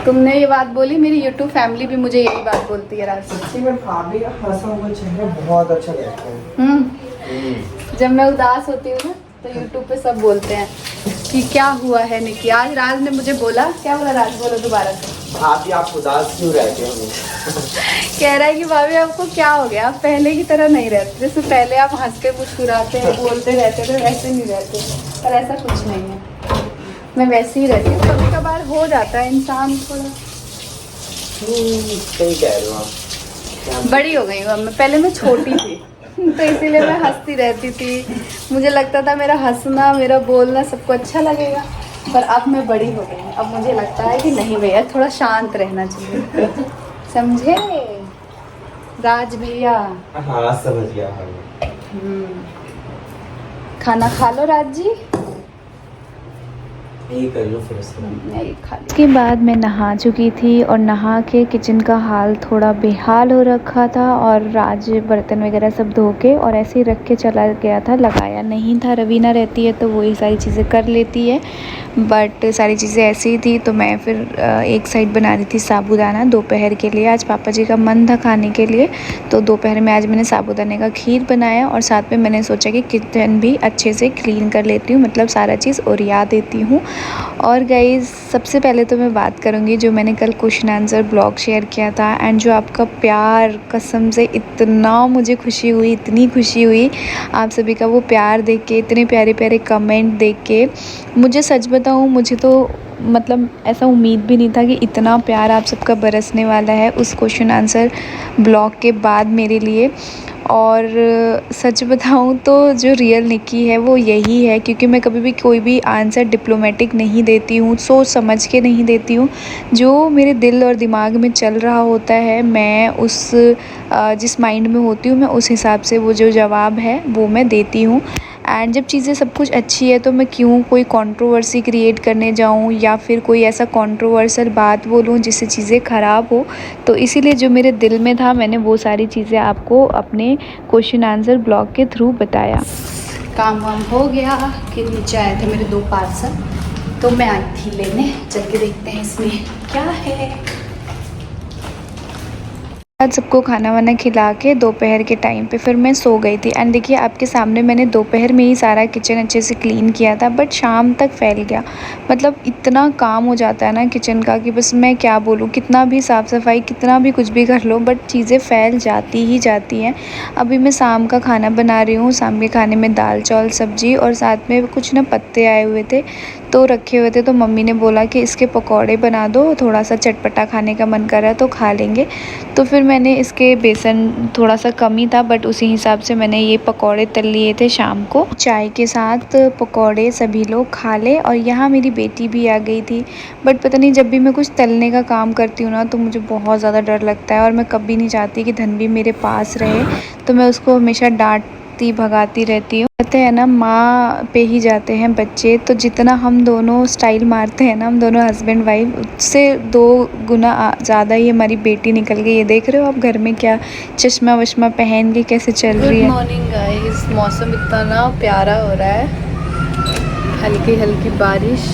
तुमने ये बात बोली, मेरी यूट्यूब फैमिली भी मुझे यही बात बोलती है राज। सच्ची में भाभी का हंसा हुआ चेहरा बहुत अच्छा लगता है। जब मैं उदास होती हूँ ना तो यूट्यूब पे सब बोलते हैं कि क्या हुआ है निकी। आज राज ने मुझे बोला, क्या बोला राज, बोलो दोबारा से। भाभी आप उदास क्यों रहते हो? कह रहा है कि भाभी आपको क्या हो गया, आप पहले की तरह नहीं रहते, जैसे पहले आप हंसते मुस्कुराते बोलते रहते थे वैसे नहीं रहते। पर ऐसा कुछ नहीं है, मैं वैसे ही रहती हूँ। कभी कभार हो जाता है इंसान थोड़ा। सही कह रहे हो आप। बड़ी हो गई हूँ अब मैं, पहले मैं छोटी थी तो इसीलिए मैं हंसती रहती थी। मुझे लगता था मेरा हंसना मेरा बोलना सबको अच्छा लगेगा। पर अब मैं बड़ी हो गई हूँ, अब मुझे लगता है कि नहीं भैया थोड़ा शांत रहना चाहिए। समझे राज भैया? हाँ समझ गया भाभी। खाना खा लो राज जी। यही कर लो फिर उसके नहीं खा ली। उसके बाद मैं नहा चुकी थी और नहा के किचन का हाल थोड़ा बेहाल हो रखा था और राज बर्तन वगैरह सब धो के और ऐसे ही रख के चला गया था, लगाया नहीं था। रवीना रहती है तो वही सारी चीज़ें कर लेती है, बट सारी चीज़ें ऐसी ही थी तो मैं फिर एक साइड बना रही थी साबूदाना दोपहर के लिए। आज पापा जी का मन था खाने के लिए तो दोपहर में आज मैंने साबूदाने का खीर बनाया और साथ में मैंने सोचा कि किचन भी अच्छे से क्लीन कर लेती हूँ, मतलब सारा चीज़ ओरिया देती हूँ। और गाइज़ सबसे पहले तो मैं बात करूँगी जो मैंने कल क्वेश्चन आंसर ब्लॉग शेयर किया था एंड जो आपका प्यार, कसम से इतना मुझे खुशी हुई, इतनी खुशी हुई आप सभी का वो प्यार देख के, इतने प्यारे प्यारे कमेंट देख के। मुझे सच बताऊँ, मुझे तो मतलब ऐसा उम्मीद भी नहीं था कि इतना प्यार आप सबका बरसने वाला है उस क्वेश्चन आंसर ब्लॉग के बाद मेरे लिए। और सच बताऊँ तो जो रियल निकी है वो यही है, क्योंकि मैं कभी भी कोई भी आंसर डिप्लोमेटिक नहीं देती हूँ, सोच समझ के नहीं देती हूँ। जो मेरे दिल और दिमाग में चल रहा होता है मैं उस जिस माइंड में होती हूँ मैं उस हिसाब से वो जो जवाब है वो मैं देती हूँ। एंड जब चीज़ें सब कुछ अच्छी है तो मैं क्यों कोई कंट्रोवर्सी क्रिएट करने जाऊँ या फिर कोई ऐसा कंट्रोवर्शियल बात बोलूँ जिससे चीज़ें ख़राब हो। तो इसीलिए जो मेरे दिल में था मैंने वो सारी चीज़ें आपको अपने क्वेश्चन आंसर ब्लॉग के थ्रू बताया। काम वाम हो गया कि नीचे आए थे मेरे 2 पार्सल तो मैं आई थी लेने। चल के देखते हैं इसमें क्या है। आज सबको खाना वाना खिला के दोपहर के टाइम पे फिर मैं सो गई थी। एंड देखिए आपके सामने मैंने दोपहर में ही सारा किचन अच्छे से क्लीन किया था, बट शाम तक फैल गया। मतलब इतना काम हो जाता है ना किचन का कि बस मैं क्या बोलूँ, कितना भी साफ़ सफाई कितना भी कुछ भी कर लो बट चीज़ें फैल जाती ही जाती हैं। अभी मैं शाम का खाना बना रही हूँ। शाम के खाने में दाल चावल सब्ज़ी और साथ में कुछ ना पत्ते आए हुए थे तो रखे हुए थे, तो मम्मी ने बोला कि इसके पकौड़े बना दो, थोड़ा सा चटपटा खाने का मन कर रहा है तो खा लेंगे। तो फिर मैंने इसके बेसन थोड़ा सा कम ही था बट उसी हिसाब से मैंने ये पकौड़े तल लिए थे शाम को। चाय के साथ पकौड़े सभी लोग खा ले और यहाँ मेरी बेटी भी आ गई थी। बट पता नहीं जब भी मैं कुछ तलने का काम करती हूँ ना तो मुझे बहुत ज़्यादा डर लगता है और मैं कभी नहीं चाहती कि धन्वी मेरे पास रहे, तो मैं उसको हमेशा डांटती भगाती रहती हूँ। कहते हैं ना माँ पे ही जाते हैं बच्चे, तो जितना हम दोनों स्टाइल मारते हैं ना, हम दोनों हस्बैंड वाइफ, उससे 2 गुना ज़्यादा ही हमारी बेटी निकल गई। ये देख रहे हो आप घर में क्या चश्मा वश्मा पहन के कैसे चल रही है। गुड मॉर्निंग गाइस, मौसम इतना ना प्यारा हो रहा है, हल्की हल्की बारिश,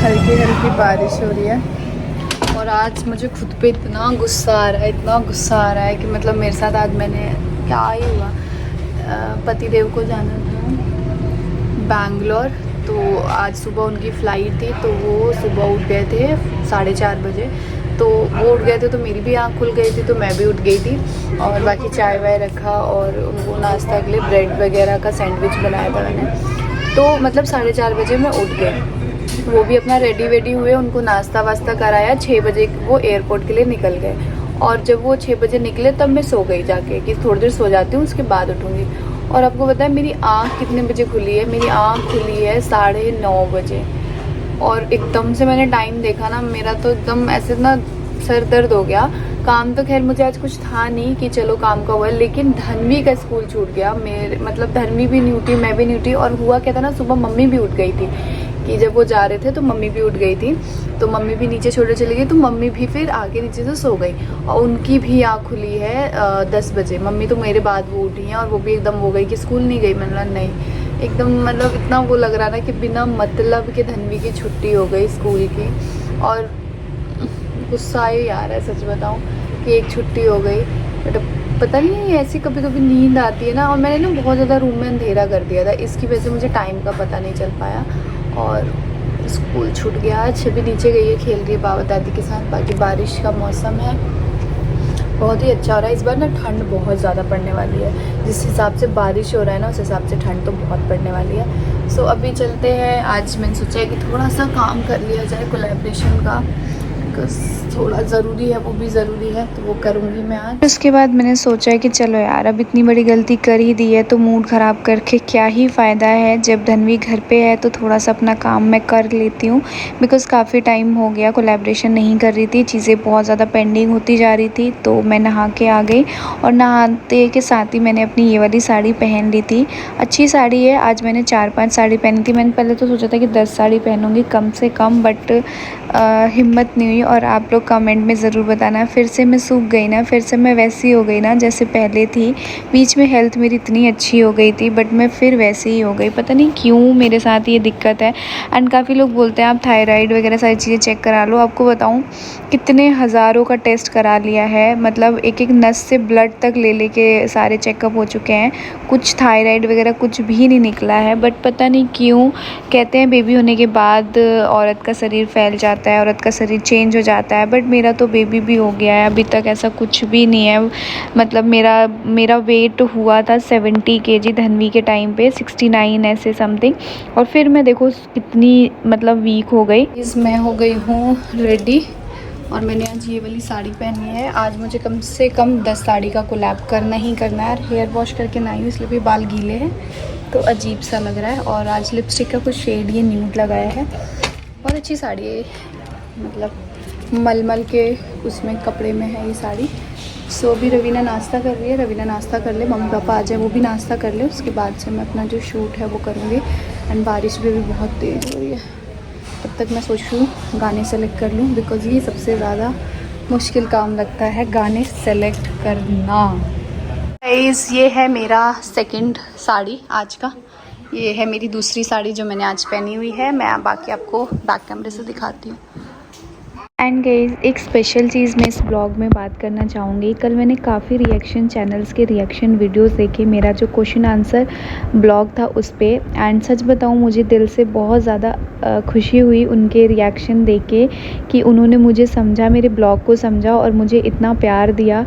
हल्की हल्की बारिश हो रही है। और आज मुझे खुद पे इतना गुस्सा आ रहा है, इतना गुस्सा आ रहा है कि मतलब मेरे साथ आज मैंने क्या ही हुआ। पतिदेव को जाना था बैंगलोर, तो आज सुबह उनकी फ़्लाइट थी तो वो सुबह उठ गए थे 4:30 बजे। तो वो उठ गए थे तो मेरी भी आँख खुल गई थी तो मैं भी उठ गई थी और बाकी चाय वाय रखा और उनको नाश्ता के लिए ब्रेड वगैरह का सैंडविच बनाया था मैंने। तो मतलब 4:30 बजे मैं उठ गई, वो भी अपना रेडी वेडी हुए, उनको नाश्ता वास्ता कराया। 6 बजे वो एयरपोर्ट के लिए निकल गए और जब वो 6 बजे निकले तब मैं सो गई जाके कि थोड़ी देर सो जाती हूँ उसके बाद उठूँगी। और आपको पता है मेरी आँख कितने बजे खुली है? मेरी आँख खुली है 9:30 बजे। और एकदम से मैंने टाइम देखा ना, मेरा तो एकदम ऐसे ना सर दर्द हो गया। काम तो खैर मुझे आज कुछ था नहीं कि चलो काम का हुआ, लेकिन धन्वी का स्कूल छूट गया। मेरे मतलब धन्वी भी नहीं उठी, मैं भी नहीं उठी। और हुआ क्या था ना, सुबह मम्मी भी उठ गई थी कि जब वो जा रहे थे तो मम्मी भी उठ गई थी, तो मम्मी भी नीचे छोड़ने चली गई, तो मम्मी भी फिर आगे नीचे से सो गई और उनकी भी आँख खुली है 10 बजे। मम्मी तो मेरे बाद वो उठी हैं और वो भी एकदम हो गई कि स्कूल नहीं गई। मैंने बोला नहीं, एकदम मतलब इतना वो लग रहा था कि बिना मतलब के धन्वी की छुट्टी हो गई स्कूल की। और गुस्सा ही आ रहा है सच बताऊं कि एक छुट्टी हो गई। बट पता नहीं ऐसी कभी कभी नींद आती है ना, और मैंने ना बहुत ज़्यादा रूम में अंधेरा कर दिया था, इसकी वजह से मुझे टाइम का पता नहीं चल पाया और स्कूल छूट गया। आज छवि नीचे गई है, खेल रही है बाबा दादी के साथ। बाकी बारिश का मौसम है, बहुत ही अच्छा हो रहा है। इस बार ना ठंड बहुत ज़्यादा पड़ने वाली है, जिस हिसाब से बारिश हो रहा है ना उस हिसाब से ठंड तो बहुत पड़ने वाली है। सो अभी चलते हैं। आज मैंने सोचा है कि थोड़ा सा काम कर लिया जाए कोलैबोरेशन का, थोड़ा ज़रूरी है, वो भी ज़रूरी है, तो वो करूँगी मैं आज। उसके बाद मैंने सोचा है कि चलो यार अब इतनी बड़ी गलती कर ही दी है तो मूड ख़राब करके क्या ही फ़ायदा है। जब धन्वी घर पे है तो थोड़ा सा अपना काम मैं कर लेती हूँ, बिकॉज़ काफ़ी टाइम हो गया कोलैबोरेशन नहीं कर रही थी, चीज़ें बहुत ज़्यादा पेंडिंग होती जा रही थी। तो मैं नहा के आ गई और नहाते के साथ ही मैंने अपनी ये वाली साड़ी पहन ली थी। अच्छी साड़ी है। आज मैंने 4-5 साड़ी पहनी थी। मैंने पहले तो सोचा था कि 10 साड़ी पहनूँगी कम से कम, बट हिम्मत नहीं हुई। और आप लोग कमेंट में ज़रूर बताना, फिर से मैं सूख गई ना, फिर से मैं वैसी हो गई ना जैसे पहले थी। बीच में हेल्थ मेरी इतनी अच्छी हो गई थी, बट मैं फिर वैसे ही हो गई। पता नहीं क्यों मेरे साथ ये दिक्कत है। एंड काफ़ी लोग बोलते हैं आप थायराइड वगैरह सारी चीज़ें चेक करा लो। आपको बताऊं कितने हज़ारों का टेस्ट करा लिया है, मतलब एक एक नस से ब्लड तक ले के सारे चेकअप हो चुके हैं, कुछ थायराइड वगैरह कुछ भी नहीं निकला है। बट पता नहीं क्यों कहते हैं बेबी होने के बाद औरत का शरीर फैल जाता है, औरत का शरीर चेंज हो जाता है। बट मेरा तो बेबी भी हो गया है, अभी तक ऐसा कुछ भी नहीं है। मतलब मेरा वेट हुआ था 70 kg धन्वी के टाइम पे, 69 ऐसे समथिंग, और फिर मैं देखो कितनी मतलब वीक हो गई। मैं हो गई हूँ रेडी और मैंने आज ये वाली साड़ी पहनी है। आज मुझे कम से कम 10 साड़ी का कोलैब करना ही करना है। हेयर वॉश करके ना ही, इसलिए भी बाल गीले हैं तो अजीब सा लग रहा है। और आज लिपस्टिक का कुछ शेड ये न्यूड लगाया है। बहुत अच्छी साड़ी है, मतलब मलमल के उसमें कपड़े में है ये साड़ी। सो अभी रवीना नाश्ता कर रही है, रवीना नाश्ता कर ले, मम्मी पापा आ जाए वो भी नाश्ता कर ले, उसके बाद से मैं अपना जो शूट है वो करूँगी। एंड बारिश भी बहुत तेज़ हो रही है, तब तक मैं सोच रही हूँ गाने सेलेक्ट कर लूँ, बिकॉज़ ये सबसे ज़्यादा मुश्किल काम लगता है, गाने सेलेक्ट करना। गाइस ये है मेरा सेकंड साड़ी आज का, ये है मेरी दूसरी साड़ी जो मैंने आज पहनी हुई है। मैं बाकी आपको बैक कैमरे से दिखाती हूँ। एंड गाइज एक स्पेशल चीज़ मैं इस ब्लॉग में बात करना चाहूँगी। कल मैंने काफ़ी रिएक्शन चैनल्स के रिएक्शन वीडियोस देखे, मेरा जो क्वेश्चन आंसर ब्लॉग था उस पर। एंड सच बताऊँ मुझे दिल से बहुत ज़्यादा खुशी हुई उनके रिएक्शन देख के, कि उन्होंने मुझे समझा, मेरे ब्लॉग को समझा और मुझे इतना प्यार दिया।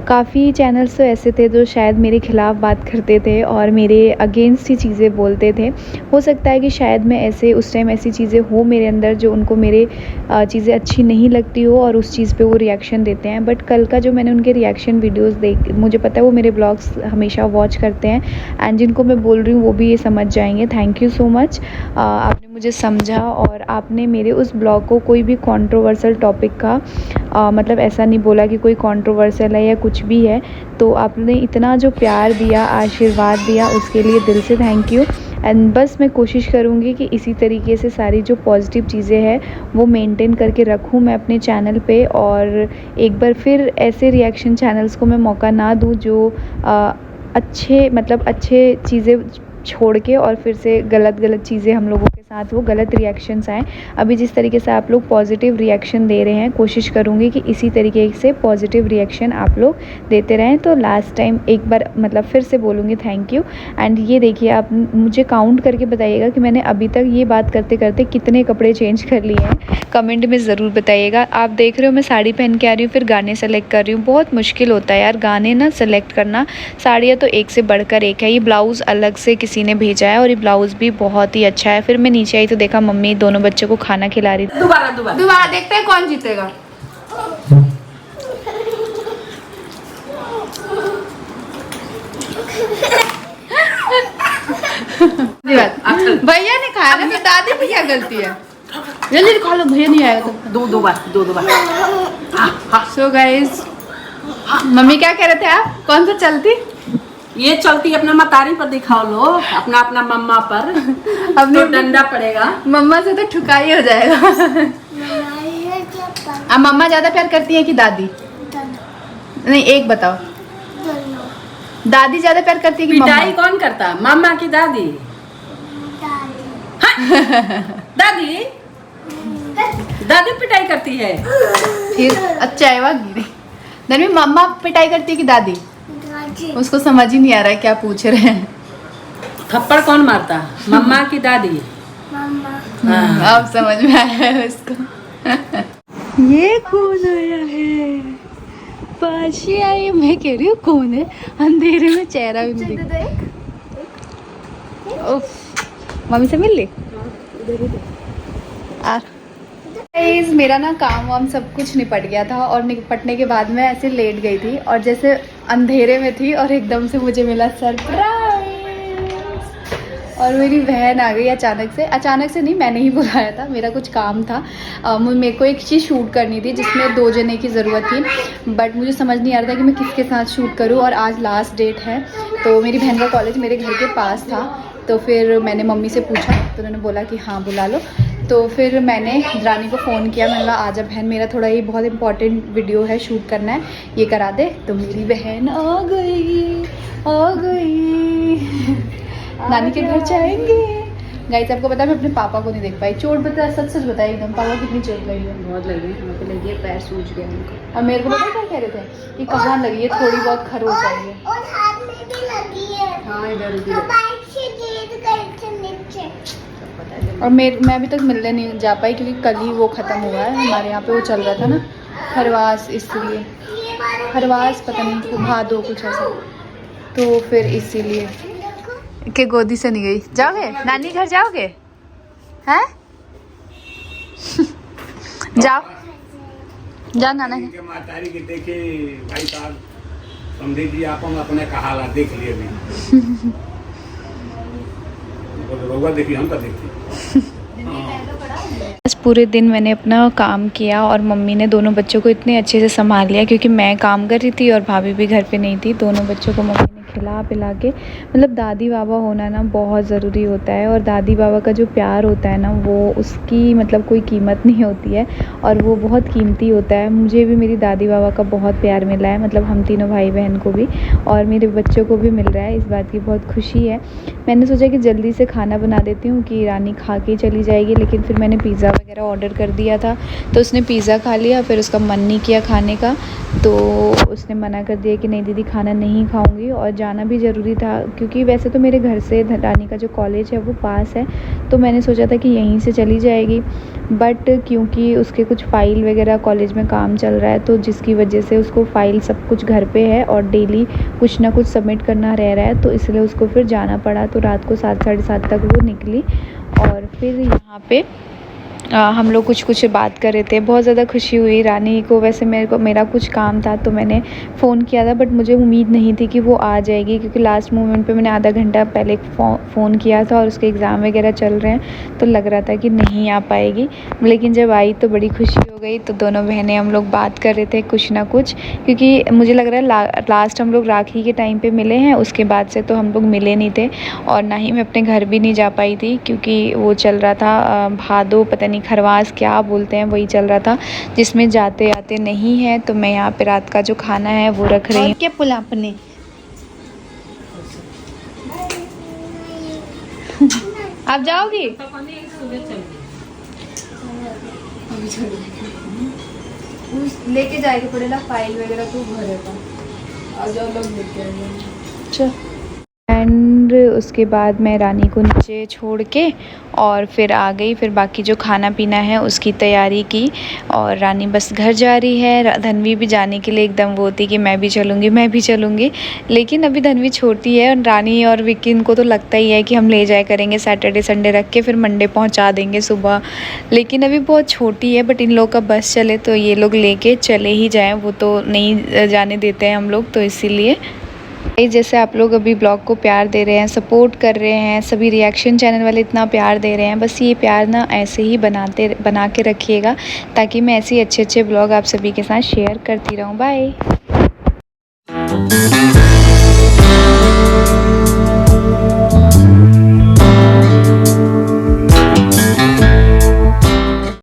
काफ़ी चैनल्स तो ऐसे थे जो शायद मेरे ख़िलाफ़ बात करते थे और मेरे अगेंस्ट ही चीज़ें बोलते थे। हो सकता है कि शायद मैं ऐसे उस टाइम ऐसी चीज़ें हो मेरे अंदर जो उनको मेरे चीज़ें अच्छी नहीं लगती हो और उस चीज़ पे वो रिएक्शन देते हैं। बट कल का जो मैंने उनके रिएक्शन वीडियोस देख, मुझे पता है वो मेरे ब्लॉग्स हमेशा वॉच करते हैं एंड जिनको मैं बोल रही हूँ वो भी ये समझ जाएंगे। थैंक यू सो मच, आपने मुझे समझा और आपने मेरे उस ब्लॉग को कोई भी कंट्रोवर्शियल टॉपिक का मतलब ऐसा नहीं बोला कि कोई कंट्रोवर्शियल है या कुछ भी है। तो आपने इतना जो प्यार दिया, आशीर्वाद दिया, उसके लिए दिल से थैंक यू। एंड बस मैं कोशिश करूँगी कि इसी तरीके से सारी जो पॉजिटिव चीज़ें हैं वो मेंटेन करके रखूँ मैं अपने चैनल पे, और एक बार फिर ऐसे रिएक्शन चैनल्स को मैं मौका ना दूँ जो अच्छे चीज़ें छोड़ के और फिर से गलत चीज़ें हम लोगों के साथ वो गलत रिएक्शंस आए। अभी जिस तरीके से आप लोग पॉजिटिव रिएक्शन दे रहे हैं, कोशिश करूँगी कि इसी तरीके से पॉजिटिव रिएक्शन आप लोग देते रहें। तो लास्ट टाइम एक बार मतलब फिर से बोलूँगी थैंक यू। एंड ये देखिए, आप मुझे काउंट करके बताइएगा कि मैंने अभी तक ये बात करते करते कितने कपड़े चेंज कर लिए हैं, कमेंट में ज़रूर बताइएगा। आप देख रहे हो मैं साड़ी पहन के आ रही हूँ, फिर गाने सेलेक्ट कर रही हूँ। बहुत मुश्किल होता है यार गाने ना सेलेक्ट करना। साड़ियाँ तो एक से बढ़कर एक है। ये ब्लाउज़ अलग से किसी ने भेजा है और ये ब्लाउज़ भी बहुत ही अच्छा है। फिर मैं नीचे आई तो देखा मम्मी दोनों बच्चों को खाना खिला रही थी। दोबारा देखते हैं कौन जीतेगा। भैया ने खाया ना, तो दादी की क्या गलती है? जल्दी खा लो, भैया नहीं आएगा तो दो बार। सो गाइस, मम्मी क्या कह रहे थे आप? कौन सा चलती? ये चलती अपना मतारी पर दिखाओ लो, अपना मम्मा पर अपने तो डंडा पड़ेगा। मम्मा से तो ठुकाई हो जाएगा। अब मम्मा ज्यादा प्यार करती है कि दादी? नहीं, एक बताओ, दादी ज्यादा प्यार करती है कि पिटाई मम्मा? कौन करता, मम्मा की दादी? दादी दादी पिटाई करती है। फिर अच्छा है, वह गिरी। धनवी मम्मा पिटाई करती है कि दादी? उसको समझ ही नहीं आ रहा है क्या पूछ रहे हैं। थप्पड़ कौन मारता, मम्मा की दादी? अब समझ में आया है उसको। ये कौन आया है? पाशी आई, मैं कह रही हूँ कौन है, अंधेरे में चेहरा भी नहीं दिख। उफ, मम्मी से मिल ली। गाइस मेरा ना काम वाम सब कुछ निपट गया था और निपटने के बाद मैं ऐसे लेट गई थी और जैसे अंधेरे में थी और एकदम से मुझे मिला सरप्राइज। और मेरी बहन आ गई अचानक से नहीं, मैंने ही बुलाया था, मेरा कुछ काम था। मेरे को एक चीज़ शूट करनी थी जिसमें 2 जने की ज़रूरत थी, बट मुझे समझ नहीं आ रहा था कि मैं किसके साथ शूट करूं। और आज लास्ट डेट है, तो मेरी बहन का कॉलेज मेरे घर के पास था, तो फिर मैंने मम्मी से पूछा तो उन्होंने बोला कि हाँ बुला लो। तो फिर मैंने रानी को फ़ोन किया, मैंने कहा आजा बहन, मेरा थोड़ा ये बहुत इंपॉर्टेंट वीडियो है, शूट करना है, ये करा दे। तो मेरी बहन आ गई। नानी के घर जाएंगे। गाइस आपको पता है मैं अपने पापा को नहीं देख पाई, चोट बता, सच बताइए एकदम, पापा कितनी चोट लगी है? बहुत लगी, हमको लगी है, पैर सूज गया उनको। और मेरे को पता क्या कह रहे थे कि कहाँ लगी है, थोड़ी बहुत खरोच आई है। और हाथ में भी लगी है। हाँ इधर तो बाइक से गिर गई थी नीचे। और मैं अभी तक मिलने नहीं जा पाई क्योंकि कल ही वो ख़त्म हुआ है, हमारे यहाँ पे वो चल रहा था ना खरवास, इसलिए खरवास पता नहीं भादो कुछ ऐसा, तो फिर इसीलिए के गोदी से नहीं गई। जाओगे नानी घर जाओगे? हैं? जाओ नाना के मातारी के देखे भाई साहब, समझे जी आप हम अपने कहाला देख लिए भी। रउआ देखिए, हम का देखिए। बस पूरे दिन मैंने अपना काम किया और मम्मी ने दोनों बच्चों को इतने अच्छे से संभाल लिया क्योंकि मैं काम कर रही थी और भाभी भी घर पे नहीं थी। दोनों बच्चों को मम्मी ने खिला पिला के, मतलब दादी बाबा होना ना बहुत ज़रूरी होता है और दादी बाबा का जो प्यार होता है ना वो उसकी मतलब कोई कीमत नहीं होती है और वो बहुत कीमती होता है। मुझे भी मेरी दादी बाबा का बहुत प्यार मिला है, मतलब हम तीनों भाई बहन को भी और मेरे बच्चों को भी मिल रहा है, इस बात की बहुत खुशी है। मैंने सोचा कि जल्दी से खाना बना देती हूँ कि रानी खा के चली जाएगी, लेकिन फिर मैंने पिज़्ज़ा वगैरह ऑर्डर कर दिया था तो उसने पिज़्ज़ा खा लिया, फिर उसका मन नहीं किया खाने का तो उसने मना कर दिया कि नहीं दीदी खाना नहीं खाऊंगी। और जाना भी ज़रूरी था क्योंकि वैसे तो मेरे घर से रानी का जो कॉलेज है वो पास है, तो मैंने सोचा था कि यहीं से चली जाएगी, बट क्योंकि उसके कुछ फ़ाइल वगैरह कॉलेज में काम चल रहा है तो जिसकी वजह से उसको फ़ाइल सब कुछ घर पे है और डेली कुछ ना कुछ सबमिट करना रह रहा है, तो इसलिए उसको फिर जाना पड़ा। तो रात को 7 साढ़े 7 तक वो निकली और फिर यहाँ पे हम लोग कुछ बात कर रहे थे। बहुत ज़्यादा खुशी हुई रानी को। वैसे मेरा कुछ काम था तो मैंने फ़ोन किया था, बट मुझे उम्मीद नहीं थी कि वो आ जाएगी क्योंकि लास्ट मोमेंट पे मैंने आधा घंटा पहले फ़ोन किया था और उसके एग्ज़ाम वगैरह चल रहे हैं तो लग रहा था कि नहीं आ पाएगी, लेकिन जब आई तो बड़ी खुशी हो गई। तो दोनों बहनें हम लोग बात कर रहे थे कुछ ना कुछ, क्योंकि मुझे लग रहा है लास्ट हम लोग राखी के टाइम पे मिले हैं, उसके बाद से तो हम लोग मिले नहीं थे और ना ही मैं अपने घर भी नहीं जा पाई थी क्योंकि वो चल रहा था भादो, पता नहीं खरवास क्या बोलते हैं, वही चल रहा था जिसमें जाते आते नहीं है। तो मैं यहाँ पे रात का जो खाना है वो रख रही हूँ। क्या पुला अपने आप जाओगी? लेके जाएगा पड़ेगा फाइल वगैरह तो घरे का आ जाओ लोग लेके आएंगे। एंड उसके बाद मैं रानी को नीचे छोड़ के और फिर आ गई, फिर बाकी जो खाना पीना है उसकी तैयारी की और रानी बस घर जा रही है। धनवी भी जाने के लिए एकदम वो थी कि मैं भी चलूँगी, लेकिन अभी धनवी छोटी है और रानी और विकिन को तो लगता ही है कि हम ले जाया करेंगे सैटरडे संडे रख के फिर मंडे पहुंचा देंगे सुबह, लेकिन अभी बहुत छोटी है। बट इन लोग का बस चले तो ये लोग लेके चले ही जाएँ, वो तो नहीं जाने देते हैं हम लोग, तो इसीलिए जैसे आप लोग अभी ब्लॉग को प्यार दे रहे हैं, सपोर्ट कर रहे हैं, सभी रिएक्शन चैनल वाले इतना प्यार दे रहे हैं, बस ये प्यार ना ऐसे ही बना के रखिएगा ताकि मैं ऐसे ही अच्छे ब्लॉग आप सभी के साथ शेयर करती रहूँ। बाय।